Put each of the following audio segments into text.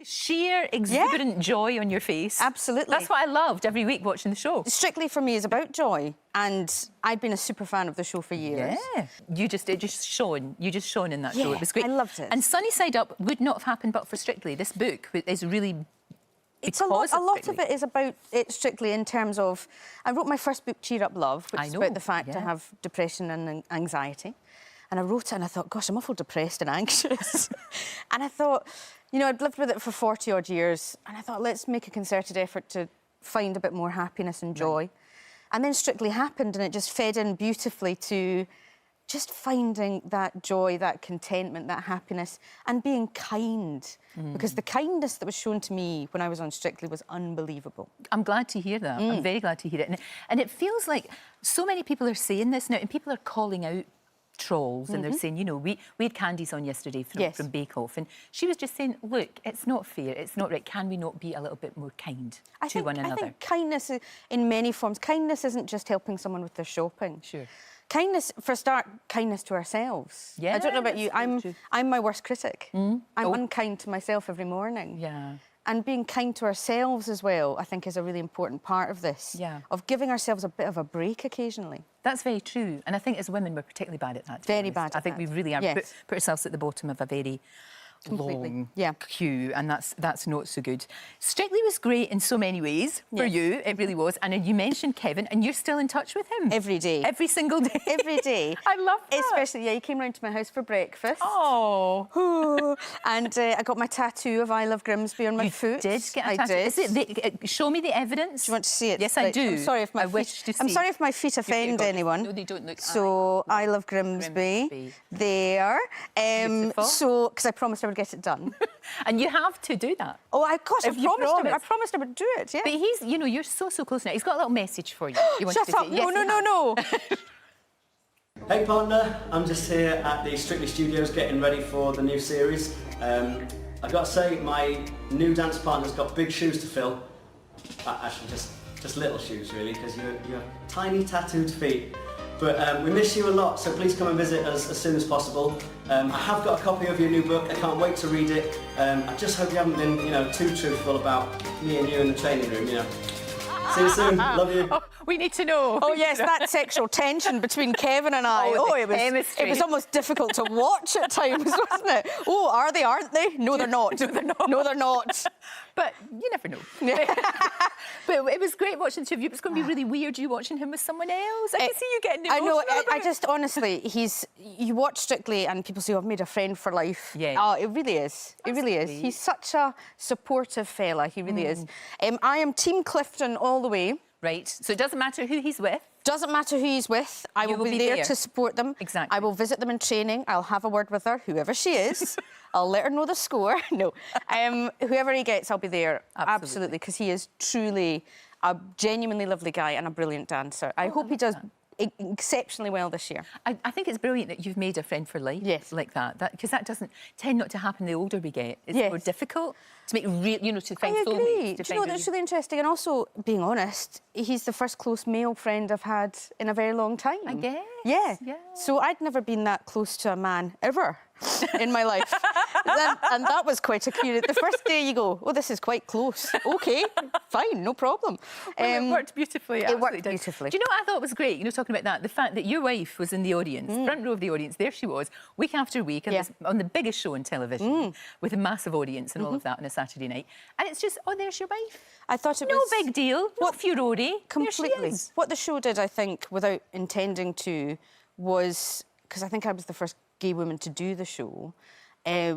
Sheer exuberant joy on your face. Absolutely. That's what I loved every week watching the show. Strictly for me is about joy, and I've been a super fan of the show for years. Yeah. You just shone in that show. It was great. I loved it. And Sunny Side Up would not have happened but for Strictly. This book is really It's a lot of it is about it Strictly in terms of... I wrote my first book, Cheer Up Love, which is about the fact I have depression and anxiety. And I wrote it and I thought, gosh, I'm awful depressed and anxious. And I thought, you know, I'd lived with it for 40-odd years, and I thought, let's make a concerted effort to find a bit more happiness and joy. Right. And then Strictly happened, and it just fed in beautifully to just finding that joy, that contentment, that happiness, and being kind. Because the kindness that was shown to me when I was on Strictly was unbelievable. I'm glad to hear that. I'm very glad to hear it. And it feels like so many people are saying this now, and people are calling out trolls, and they're saying, you know, we had Candice on yesterday from Bake Off, and she was just saying, look, it's not fair, it's not right. Can we not be a little bit more kind to one another? I think kindness in many forms. Kindness isn't just helping someone with their shopping. Sure. Kindness, for a start, kindness to ourselves. Yeah, I don't know about you. I'm my worst critic. I'm unkind to myself every morning. Yeah. And being kind to ourselves as well, I think, is a really important part of this. Yeah. Of giving ourselves a bit of a break occasionally. That's very true. And I think as women, we're particularly bad at that. Very bad at that. I think we really are. Yes. Put ourselves at the bottom of a very long queue, and that's not so good. Strictly was great in so many ways for you. It really was. And you mentioned Kevin, and you're still in touch with him every day, every single day, every day. I love that. Especially, he came round to my house for breakfast. Oh, and I got my tattoo of I Love Grimsby on my foot. You did get a tattoo. Is it show me the evidence. Do you want to see it? Yes, I do. I'm sorry if my feet offend anyone. No, they don't look. So I Love Grimsby. There. So because I promised I would get it done. And you have to do that. Oh, of course, I promised I would do it, yeah. But he's, you know, you're so close now. He's got a little message for you. Shut up. Yes, no. Hey partner, I'm just here at the Strictly Studios getting ready for the new series. I've got to say, my new dance partner's got big shoes to fill. Actually, just little shoes really, because you have tiny tattooed feet. But we miss you a lot, so please come and visit us as soon as possible. I have got a copy of your new book. I can't wait to read it. I just hope you haven't been, you know, too truthful about me and you in the training room, you know. See you soon. Love you. Oh, we need to know. Oh, yes, that sexual tension between Kevin and I. It was almost difficult to watch at times, wasn't it? Oh, are they, aren't they? No, they're not. No, they're not. No, they're not. But you never know. But it was great watching the two of you. It's going to be really weird you watching him with someone else. I can see you getting emotional. I know. I just, honestly, you watch Strictly and people say, oh, I've made a friend for life. Yeah. Oh, it really is. It really is. He's such a supportive fella. He really is. I am Team Clifton all the way. Right. So it doesn't matter who he's with? Doesn't matter who he's with. I will be there to support them. Exactly. I will visit them in training. I'll have a word with her, whoever she is. I'll let her know the score. No. Whoever he gets, I'll be there. Absolutely. Because he is truly a genuinely lovely guy and a brilliant dancer. I hope he does exceptionally well this year. I think it's brilliant that you've made a friend for life like that, because that doesn't tend not to happen the older we get. It's more difficult to make real, you know, to find soulmates. I agree. Do you know, that's really interesting. And also, being honest, he's the first close male friend I've had in a very long time. I guess. Yeah. So I'd never been that close to a man, ever, in my life. And that was quite a curious... The first day you go, oh, this is quite close. OK, fine, no problem. Well, it worked beautifully. It worked beautifully. Do you know what I thought was great, you know, talking about that? The fact that your wife was in the audience, front row of the audience, there she was, week after week, on the biggest show on television, with a massive audience and all of that on a Saturday night. And it's just, oh, there's your wife. I thought it was... No big deal, no furore. Completely. What the show did, I think, without intending to, was... Because I think I was the first gay woman to do the show,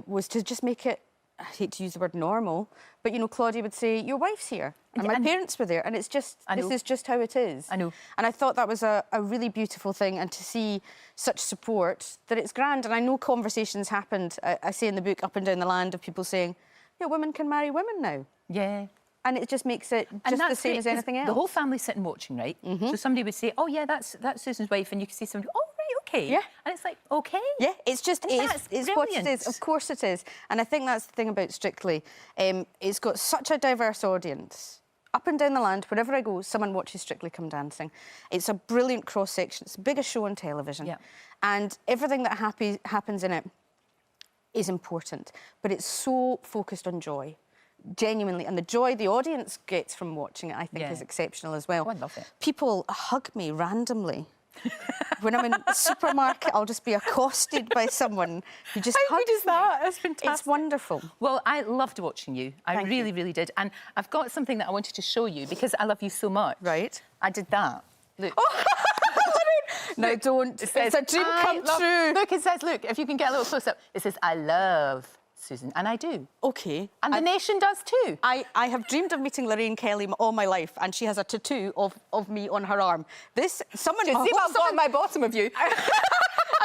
was to just make it, I hate to use the word normal, but, you know, Claudia would say, your wife's here, and my parents were there, and it's just, this is just how it is. I know. And I thought that was a really beautiful thing, and to see such support, that it's grand. And I know conversations happened, I say in the book, up and down the land, of people saying, yeah, women can marry women now. Yeah. And it just makes it just the same as anything else. The whole family's sitting watching, right? So somebody would say, oh, yeah, that's Susan's wife, and you can see somebody, oh, OK. Yeah. And it's like, OK. Yeah, it's just, it's what it is. Of course it is. And I think that's the thing about Strictly. It's got such a diverse audience. Up and down the land, wherever I go, someone watches Strictly Come Dancing. It's a brilliant cross-section. It's the biggest show on television. Yeah. And everything that happens in it is important. But it's so focused on joy. genuinely, and the joy the audience gets from watching it, I think, is exceptional as well. Oh, I love it. People hug me randomly. When I'm in the supermarket, I'll just be accosted by someone who just hugs me. How good is that? That's fantastic. It's wonderful. Well, I loved watching you. I really, really did. And I've got something that I wanted to show you because I love you so much. Right. I did that. Look. Oh. No, don't. It's a dream come true. Look, it says, look, if you can get a little close-up, it says, I love Susan. And I do. OK. And the nation does too. I have dreamed of meeting Lorraine Kelly all my life, and she has a tattoo of me on her arm. Someone... Do you see what's on my bottom of you? I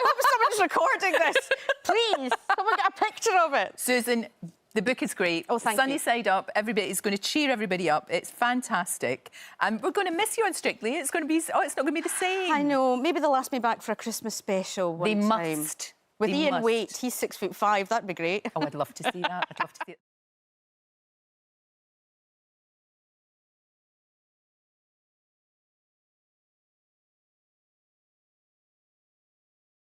hope someone's recording this. Please, someone get a picture of it. Susan, the book is great. Oh, thank you. Sunny side up. Everybody is going to cheer everybody up. It's fantastic. And we're going to miss you on Strictly. It's going to be... Oh, it's not going to be the same. I know. Maybe they'll ask me back for a Christmas special one time. They must. With Ian Whaite, he's 6'5". That'd be great. Oh, I'd love to see that. I'd love to see it.